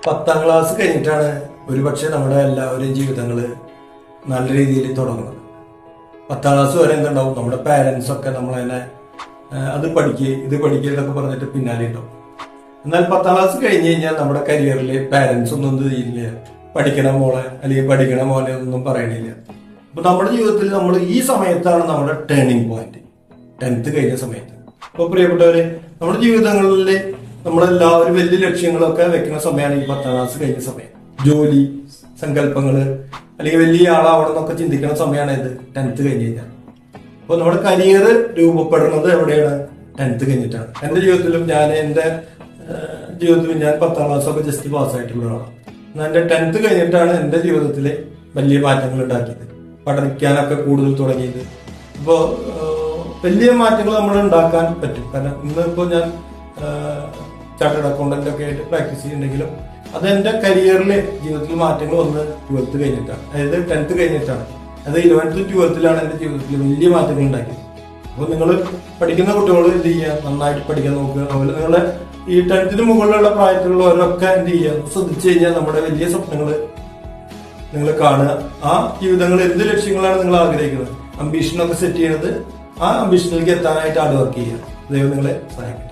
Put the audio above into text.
10ാം class കഴിഞ്ഞിട്ടാണ് ഒരുപക്ഷെ നമ്മുടെ എല്ലാവരുടെയും ജീവിതങ്ങൾ നല്ല രീതിയിൽ തുടങ്ങുന്നത്. 10ാം ക്ലാസ് വരെ എന്തുണ്ടാവും, നമ്മുടെ പാരന്റ്സ് ഒക്കെ നമ്മളതിനെ അത് പഠിക്കുക ഇത് പഠിക്കുക എന്നൊക്കെ പറഞ്ഞിട്ട് പിന്നാലെ ഉണ്ടാവും. എന്നാൽ 10ാം ക്ലാസ് കഴിഞ്ഞ് കഴിഞ്ഞാൽ നമ്മുടെ കരിയറിൽ പാരന്റ്സ് ഒന്നും എന്ത് ചെയ്യില്ല, പഠിക്കണം മോളെ അല്ലെങ്കിൽ പഠിക്കണം മോനെ ഒന്നും പറയണില്ല. അപ്പൊ നമ്മുടെ ജീവിതത്തിൽ നമ്മൾ ഈ സമയത്താണ് നമ്മുടെ ടേണിംഗ് പോയിന്റ്, 10th കഴിഞ്ഞ സമയത്ത്. അപ്പൊ പ്രിയപ്പെട്ടവര്, നമ്മുടെ ജീവിതങ്ങളിൽ നമ്മളെല്ലാവരും വലിയ ലക്ഷ്യങ്ങളൊക്കെ വെക്കുന്ന സമയമാണ് ഈ 10ാം ക്ലാസ് കഴിഞ്ഞ സമയം. ജോലി സങ്കല്പങ്ങള് അല്ലെങ്കിൽ വലിയ ആളാവണം എന്നൊക്കെ ചിന്തിക്കുന്ന സമയമാണ് ഇത് 10th കഴിഞ്ഞ് കഴിഞ്ഞാൽ. അപ്പൊ നമ്മുടെ കരിയർ രൂപപ്പെടുന്നത് എവിടെയാണ്? 10th കഴിഞ്ഞിട്ടാണ്. എന്റെ ജീവിതത്തിലും എന്റെ ജീവിതത്തിൽ ഞാൻ 10ാം ക്ലാസ് ഒക്കെ ജസ്റ്റ് പാസ്സായിട്ടുള്ളതാണ്. എന്നാൽ എന്റെ 10th കഴിഞ്ഞിട്ടാണ് എന്റെ ജീവിതത്തിലെ വലിയ മാറ്റങ്ങൾ ഉണ്ടാക്കിയത്, പഠിക്കാനൊക്കെ കൂടുതൽ തുടങ്ങിയത്. അപ്പോ വലിയ മാറ്റങ്ങൾ നമ്മൾ ഉണ്ടാക്കാൻ പറ്റും. കാരണം ഇന്നിപ്പോ ഞാൻ ചാർട്ടേഡ് അക്കൗണ്ടന്റ് ഒക്കെ ആയിട്ട് പ്രാക്ടീസ് ചെയ്യുന്നുണ്ടെങ്കിലും അത് എന്റെ കരിയറിലെ ജീവിതത്തിൽ മാറ്റങ്ങൾ വന്ന് 12th കഴിഞ്ഞിട്ടാണ്, അതായത് 10th കഴിഞ്ഞിട്ടാണ്. അത് 11th 12th എന്റെ ജീവിതത്തിൽ വലിയ മാറ്റങ്ങൾ ഉണ്ടാക്കിയത്. അപ്പൊ നിങ്ങൾ പഠിക്കുന്ന കുട്ടികൾ എന്ത് ചെയ്യുക, നന്നായിട്ട് പഠിക്കാൻ നോക്കുക. അതുപോലെ നിങ്ങളെ ഈ 10th മുകളിലുള്ള പ്രായത്തിലുള്ളവരൊക്കെ എന്ത് ചെയ്യുക, ശ്രദ്ധിച്ചു കഴിഞ്ഞാൽ നമ്മുടെ വലിയ സ്വപ്നങ്ങൾ നിങ്ങൾ കാണുക. ആ ജീവിതങ്ങൾ എന്ത് ലക്ഷ്യങ്ങളാണ് നിങ്ങൾ ആഗ്രഹിക്കുന്നത്, അംബീഷനൊക്കെ സെറ്റ് ചെയ്യുന്നത്, ആ അംബീഷനിലേക്ക് എത്താനായിട്ട് ഹാർഡ് വർക്ക് ചെയ്യുക. ദൈവം നിങ്ങളെ സഹായിക്കും.